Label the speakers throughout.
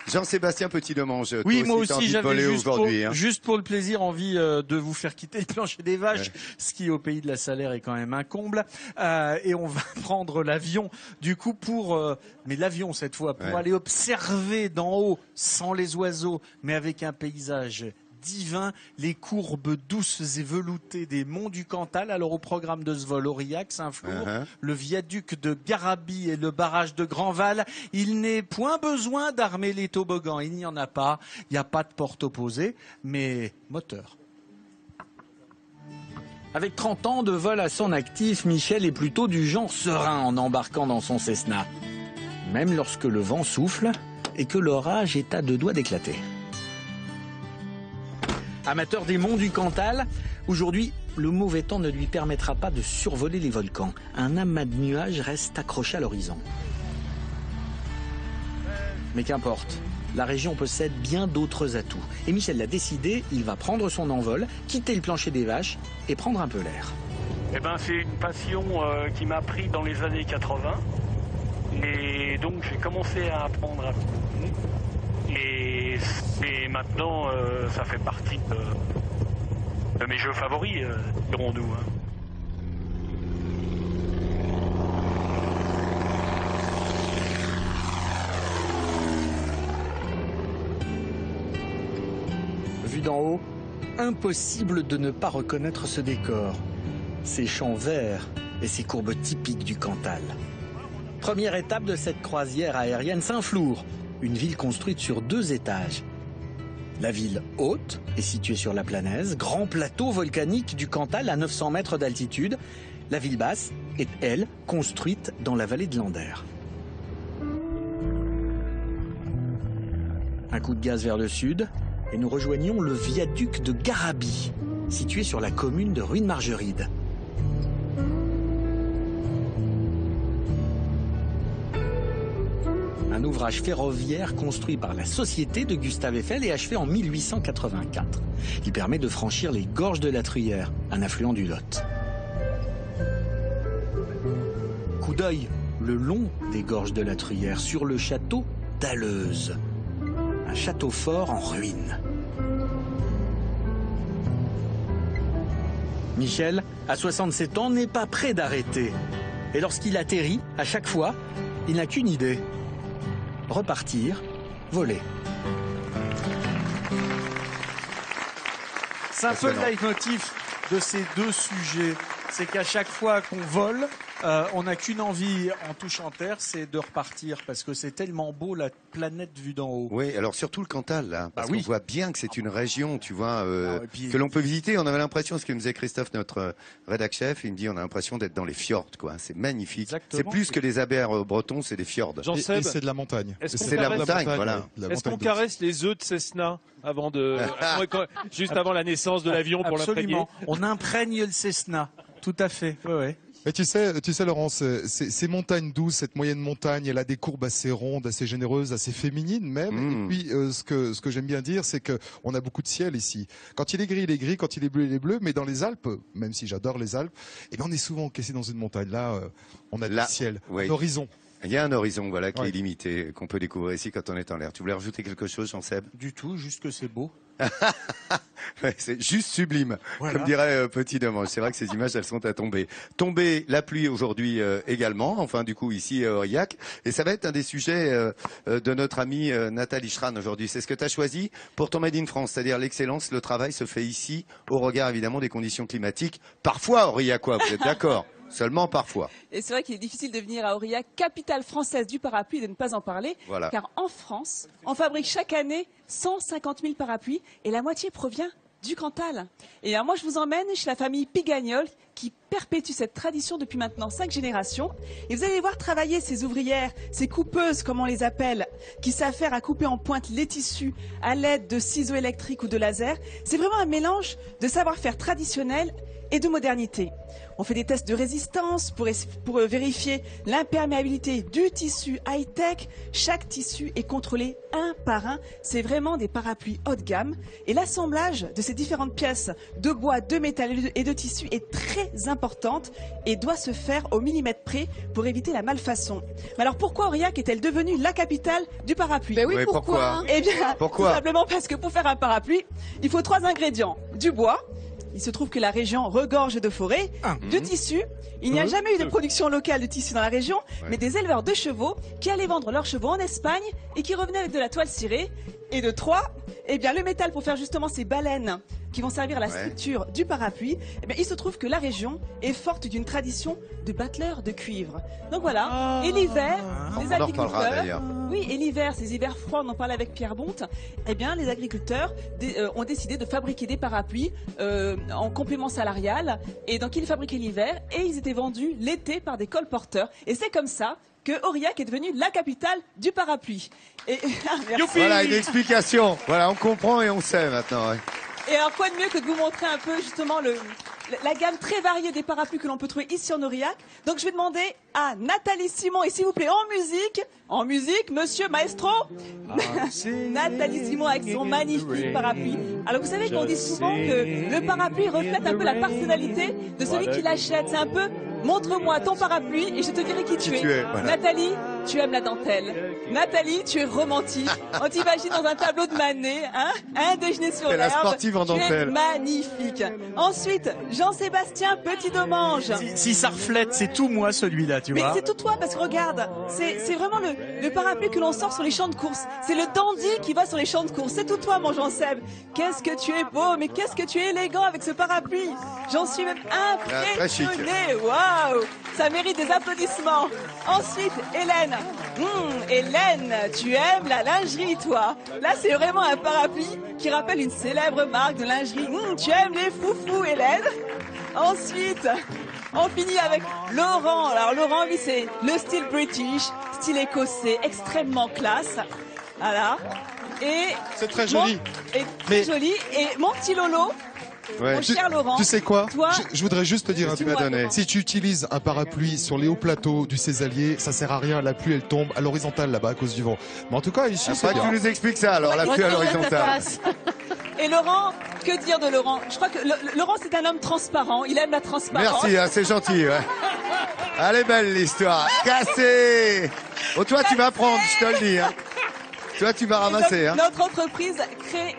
Speaker 1: Jean-Sébastien Petit-Demange.
Speaker 2: Oui, moi aussi, j'avais
Speaker 1: juste
Speaker 2: pour le plaisir envie de vous faire quitter le plancher des vaches,
Speaker 1: Ouais.
Speaker 2: ce qui au pays de la Salaire est quand même un comble. Et on va prendre l'avion du coup mais l'avion cette fois, pour aller observer d'en haut, sans les oiseaux, mais avec un paysage divin, les courbes douces et veloutées des monts du Cantal. Alors au programme de ce vol, Aurillac, Saint-Flour, le viaduc de Garabi et le barrage de Grandval. Il n'est point besoin d'armer les toboggans, il n'y en a pas, il n'y a pas de porte opposée, mais moteur. Avec 30 ans de vol à son actif, Michel est plutôt du genre serein en embarquant dans son Cessna. Même lorsque le vent souffle et que l'orage est à 2 doigts d'éclater. Amateur des monts du Cantal, aujourd'hui, le mauvais temps ne lui permettra pas de survoler les volcans. Un amas de nuages reste accroché à l'horizon. Mais qu'importe, la région possède bien d'autres atouts. Et Michel l'a décidé, il va prendre son envol, quitter le plancher des vaches et prendre un peu l'air.
Speaker 3: Eh ben, c'est une passion qui m'a pris dans les années 80. Et donc j'ai commencé à apprendre à piloter. Et maintenant, ça fait partie de mes jeux favoris, dirons-nous.
Speaker 2: Vu d'en haut, impossible de ne pas reconnaître ce décor. Ces champs verts et ces courbes typiques du Cantal. Première étape de cette croisière aérienne, Saint-Flour. Une ville construite sur 2 étages. La ville haute est située sur la Planaise, grand plateau volcanique du Cantal à 900 mètres d'altitude. La ville basse est, elle, construite dans la vallée de l'Ander. Un coup de gaz vers le sud et nous rejoignons le viaduc de Garabi, situé sur la commune de Ruine-Margeride. Un ouvrage ferroviaire construit par la société de Gustave Eiffel et achevé en 1884. Il permet de franchir les gorges de la Truyère, un affluent du Lot. Coup d'œil le long des gorges de la Truyère sur le château d'Alleuse. Un château fort en ruine. Michel, à 67 ans, n'est pas prêt d'arrêter. Et lorsqu'il atterrit, à chaque fois, il n'a qu'une idée. Repartir, voler. C'est un peu le leitmotiv de ces 2 sujets. C'est qu'à chaque fois qu'on vole, on n'a qu'une envie en touchant terre, c'est de repartir. Parce que c'est tellement beau, la planète vue d'en haut.
Speaker 1: Oui, alors surtout le Cantal, là. Parce qu'on voit bien que c'est une région, tu vois,
Speaker 2: puis,
Speaker 1: que l'on peut visiter. On avait l'impression, ce que me disait Christophe, notre rédac chef, il me dit, on a l'impression d'être dans les fjords, quoi. C'est magnifique. C'est plus que les abers bretons, c'est des fjords.
Speaker 4: Et c'est de la montagne.
Speaker 1: C'est de la montagne, voilà.
Speaker 4: Est-ce qu'on caresse les œufs de Cessna avant juste avant la naissance de l'avion pour l'imprégner?
Speaker 2: Absolument. On imprègne le Cessna. Tout à fait, ouais.
Speaker 4: Mais tu sais, Laurent, ces montagnes douces, cette moyenne montagne, elle a des courbes assez rondes, assez généreuses, assez féminines même. Et puis, ce que j'aime bien dire, c'est que on a beaucoup de ciel ici. Quand il est gris, il est gris. Quand il est bleu, il est bleu. Mais dans les Alpes, même si j'adore les Alpes, eh ben, on est souvent encaissé dans une montagne. Là, on a du ciel, un horizon.
Speaker 1: Il y a un horizon, voilà, qui est limité, qu'on peut découvrir ici quand on est en l'air. Tu voulais rajouter quelque chose, Jean-Seb?
Speaker 2: Du tout, juste que c'est beau.
Speaker 1: C'est juste sublime, comme dirait Petit-Demange. C'est vrai que ces images, elles sont à tomber. Tomber la pluie aujourd'hui également, enfin du coup ici à Aurillac. Et ça va être un des sujets de notre amie Nathalie Schran aujourd'hui. C'est ce que tu as choisi pour ton Made in France, c'est-à-dire l'excellence, le travail se fait ici, au regard évidemment des conditions climatiques. Parfois aurillacois, vous êtes d'accord? Seulement parfois.
Speaker 5: Et c'est vrai qu'il est difficile de venir à Aurillac, capitale française du parapluie, et de ne pas en parler.
Speaker 1: Voilà.
Speaker 5: Car en France, on fabrique chaque année 150 000 parapluies et la moitié provient du Cantal. Et alors moi, je vous emmène chez la famille Pigagnol qui perpétue cette tradition depuis maintenant 5 générations. Et vous allez voir travailler ces ouvrières, ces coupeuses, comme on les appelle, qui savent faire à couper en pointe les tissus à l'aide de ciseaux électriques ou de laser. C'est vraiment un mélange de savoir-faire traditionnel et de modernité. On fait des tests de résistance pour vérifier l'imperméabilité du tissu high-tech. Chaque tissu est contrôlé un par un. C'est vraiment des parapluies haut de gamme. Et l'assemblage de ces différentes pièces de bois, de métal et de tissu est très importante et doit se faire au millimètre près pour éviter la malfaçon. Mais alors pourquoi Aurillac est-elle devenue la capitale du parapluie?
Speaker 6: Ben oui, pourquoi?
Speaker 5: Eh bien,
Speaker 1: Pourquoi?
Speaker 5: tout simplement parce que pour faire un parapluie, il faut 3 ingrédients. Du bois. Il se trouve que la région regorge de forêts, du tissu. Il n'y a jamais eu de production locale de tissu dans la région, mais des éleveurs de chevaux qui allaient vendre leurs chevaux en Espagne et qui revenaient avec de la toile cirée. Et de 3, eh bien, le métal pour faire justement ces baleines qui vont servir à la structure du parapluie. Eh bien, il se trouve que la région est forte d'une tradition de battleurs de cuivre. Donc voilà. Et l'hiver, les agriculteurs. Oui, et l'hiver, ces hivers froids, on en parlait avec Pierre Bonte. Eh bien, les agriculteurs ont décidé de fabriquer des parapluies en complément salarial. Et donc, ils fabriquaient l'hiver et ils étaient vendus l'été par des colporteurs. Et c'est comme ça que Aurillac est devenue la capitale du parapluie. Et
Speaker 1: voilà une explication. Voilà, on comprend et on sait maintenant. Ouais.
Speaker 5: Et alors, quoi de mieux que de vous montrer un peu justement la gamme très variée des parapluies que l'on peut trouver ici en Aurillac. Donc, je vais demander à Nathalie Simon, et s'il vous plaît, en musique, monsieur maestro, Nathalie Simon avec son magnifique parapluie. Alors, vous savez qu'on dit souvent que le parapluie reflète un peu la personnalité de celui qui l'achète. C'est un peu, montre-moi ton parapluie et je te dirai qui tu es. Voilà. Nathalie, tu aimes la dentelle. Nathalie, tu es romantique. On t'imagine dans un tableau de Manet, hein, un déjeuner sur l'herbe.
Speaker 1: La sportive en dentelle.
Speaker 5: Tu es magnifique. Ensuite, Jean-Sébastien Petit-Domange.
Speaker 2: Si ça reflète, c'est tout moi celui-là, tu vois.
Speaker 5: Mais c'est tout toi, parce que regarde, c'est vraiment le parapluie que l'on sort sur les champs de course. C'est le dandy qui va sur les champs de course. C'est tout toi, mon Jean-Seb. Qu'est-ce que tu es beau, mais qu'est-ce que tu es élégant avec ce parapluie. J'en suis même impressionnée. Waouh, ça mérite des applaudissements. Ensuite, Hélène. Hélène, tu aimes la lingerie, toi. Là, c'est vraiment un parapluie qui rappelle une célèbre marque de lingerie. Tu aimes les foufous, Hélène. Ensuite, on finit avec Laurent. Alors, Laurent, lui, c'est le style british, style écossais, extrêmement classe. Voilà. Et
Speaker 4: c'est très joli.
Speaker 5: Très joli. Et mon petit Lolo.
Speaker 1: Ouais.
Speaker 5: Mon cher Laurent,
Speaker 4: tu sais quoi,
Speaker 5: toi,
Speaker 4: je voudrais juste te dire un truc. Si tu utilises un parapluie sur les hauts plateaux du Césalier, ça sert à rien. La pluie, elle tombe à l'horizontale là-bas à cause du vent. Mais en tout cas, ici, c'est bien.
Speaker 1: Tu nous expliques ça alors, la pluie à l'horizontale.
Speaker 5: Et Laurent, que dire de Laurent? Je crois que Laurent, c'est un homme transparent. Il aime la transparence.
Speaker 1: Merci, hein, c'est gentil. Ouais. Elle est belle l'histoire. Cassé. Oh, toi, tu vas prendre, je te le dis. Hein. Toi, tu vas ramasser.
Speaker 5: Donc, notre entreprise crée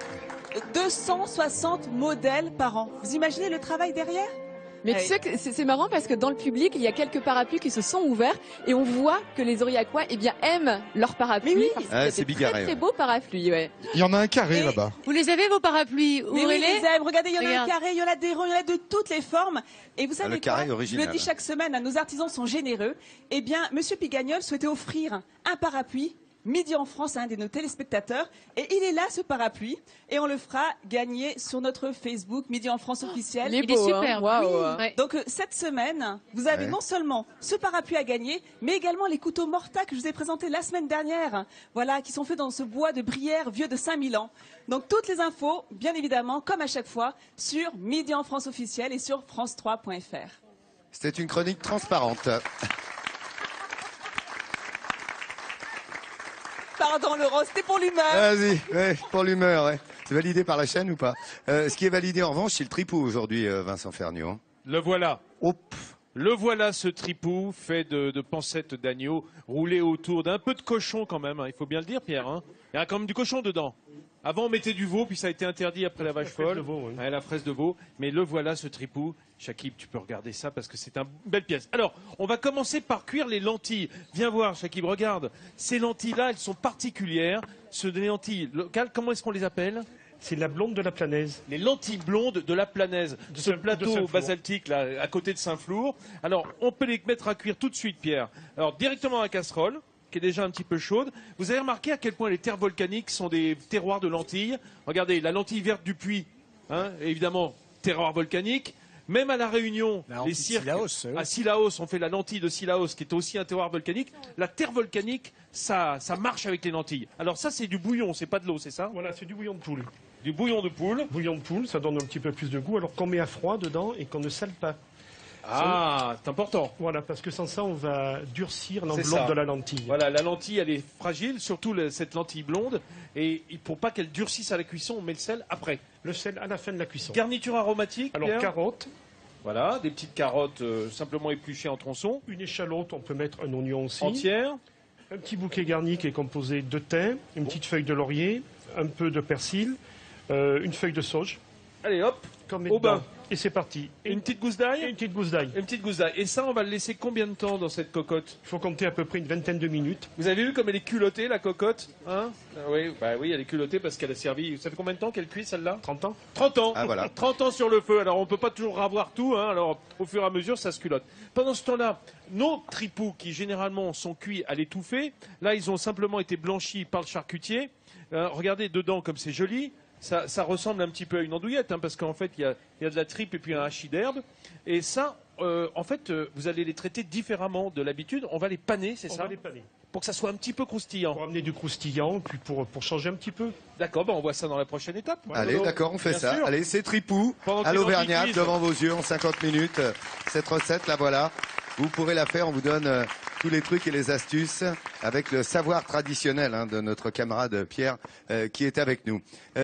Speaker 5: 260 modèles par an. Vous imaginez le travail derrière?
Speaker 6: Mais tu sais que c'est marrant parce que dans le public, il y a quelques parapluies qui se sont ouverts et on voit que les Aurillacois aiment leur parapluie.
Speaker 5: Oui.
Speaker 6: C'est bigarré. Très beau parapluie, ouais.
Speaker 4: Il y en a un carré là-bas.
Speaker 7: Vous les avez vos parapluies?
Speaker 5: Oui, les aime. Regardez, il y en a un carré, il y en a des ronds, il y en a de toutes les formes. Et vous savez quoi? Je le dis chaque semaine, nos artisans sont généreux. Eh bien, monsieur Pigagnol souhaitait offrir un parapluie Midi en France à un de nos téléspectateurs. Et il est là, ce parapluie. Et on le fera gagner sur notre Facebook, Midi en France officiel.
Speaker 7: Il est super.
Speaker 5: Hein. Wow. Oui. Donc, cette semaine, vous avez non seulement ce parapluie à gagner, mais également les couteaux Morta que je vous ai présentés la semaine dernière. Voilà, qui sont faits dans ce bois de Brière vieux de 5000 ans. Donc, toutes les infos, bien évidemment, comme à chaque fois, sur Midi en France officiel et sur France3.fr.
Speaker 1: C'était une chronique transparente.
Speaker 5: Pardon Laurent, c'était pour l'humeur.
Speaker 1: Vas-y, pour l'humeur. Ouais. C'est validé par la chaîne ou pas? Ce qui est validé en revanche, c'est le tripou aujourd'hui, Vincent Ferniaud.
Speaker 8: Le voilà.
Speaker 1: Hop.
Speaker 8: Le voilà, ce tripou fait de pancettes d'agneau roulé autour d'un peu de cochon quand même. Hein, il faut bien le dire, Pierre. Hein. Il y a quand même du cochon dedans. Avant, on mettait du veau, puis ça a été interdit après la vache folle. La fraise de veau. Mais le voilà, ce tripou. Shakib, tu peux regarder ça parce que c'est une belle pièce. Alors, on va commencer par cuire les lentilles. Viens voir, Shakib, regarde. Ces lentilles-là, elles sont particulières. Ce des lentilles locales, comment est-ce qu'on les appelle?
Speaker 9: C'est la blonde de la Planaise.
Speaker 8: Les lentilles blondes de la Planaise. Ce plateau basaltique, là, à côté de Saint-Flour. Alors, on peut les mettre à cuire tout de suite, Pierre. Alors, directement à la casserole, qui est déjà un petit peu chaude. Vous avez remarqué à quel point les terres volcaniques sont des terroirs de lentilles. Regardez, la lentille verte du Puy, hein, évidemment, terroir volcanique. Même à La Réunion, les cirques, à Sillaos, on fait la lentille de Sillaos, qui est aussi un terroir volcanique. La terre volcanique, ça marche avec les lentilles. Alors ça, c'est du bouillon, c'est pas de l'eau, c'est ça?
Speaker 9: Voilà, c'est du bouillon de poule.
Speaker 8: Du bouillon de poule.
Speaker 9: Bouillon de poule, ça donne un petit peu plus de goût, alors qu'on met à froid dedans et qu'on ne sale pas.
Speaker 8: Ah, c'est important.
Speaker 9: Voilà, parce que sans ça, on va durcir
Speaker 8: ça.
Speaker 9: l'enveloppe de la lentille.
Speaker 8: Voilà, la lentille, elle est fragile, surtout cette lentille blonde. Et pour pas qu'elle durcisse à la cuisson, on met le sel après.
Speaker 9: Le sel à la fin de la cuisson.
Speaker 8: Garniture aromatique,
Speaker 9: Alors,
Speaker 8: Pierre.
Speaker 9: carottes,
Speaker 8: Voilà, des petites carottes simplement épluchées en tronçons.
Speaker 9: une échalote, on peut mettre un oignon aussi.
Speaker 8: Entières.
Speaker 9: Un petit bouquet garni qui est composé de thym, une petite feuille de laurier, un peu de persil, une feuille de sauge.
Speaker 8: Allez, hop,
Speaker 9: Comme
Speaker 8: au bain.
Speaker 9: Et c'est parti.
Speaker 8: Et une petite gousse d'ail.
Speaker 9: Une petite gousse d'ail.
Speaker 8: Une petite gousse d'ail. Et ça, on va le laisser combien de temps dans cette cocotte?
Speaker 9: Il faut compter à peu près une vingtaine de minutes.
Speaker 8: Vous avez vu comme elle est culottée, la cocotte, hein? Oui, bah oui, elle est culottée parce qu'elle a servi... Ça fait combien de temps qu'elle cuit, celle-là?
Speaker 9: 30 ans.
Speaker 8: 30 ans.
Speaker 1: Ah, voilà.
Speaker 8: 30 ans sur le feu. Alors, on peut pas toujours avoir tout, hein. Alors, au fur et à mesure, ça se culotte. Pendant ce temps-là, nos tripous, qui généralement sont cuits à l'étouffée, là, ils ont simplement été blanchis par le charcutier. Regardez dedans comme c'est joli. Ça ressemble un petit peu à une andouillette, hein, parce qu'en fait, il y a de la tripe et puis un hachis d'herbe. Et ça, en fait, vous allez les traiter différemment de l'habitude. On va les paner, c'est ça?
Speaker 9: On va les paner.
Speaker 8: Pour que ça soit un petit peu croustillant.
Speaker 9: Pour amener du croustillant, puis pour changer un petit peu.
Speaker 8: D'accord, on voit ça dans la prochaine étape.
Speaker 1: Allez,
Speaker 8: Bruno.
Speaker 1: d'accord, on fait
Speaker 8: Bien
Speaker 1: ça.
Speaker 8: sûr.
Speaker 1: Allez, c'est Tripou,
Speaker 8: Pendant
Speaker 1: à
Speaker 8: que
Speaker 1: l'Auvergnat,
Speaker 8: l'antiquise-
Speaker 1: devant vos yeux, en 50 minutes. Cette recette, la voilà. Vous pourrez la faire, on vous donne tous les trucs et les astuces avec le savoir traditionnel de notre camarade Pierre qui est avec nous.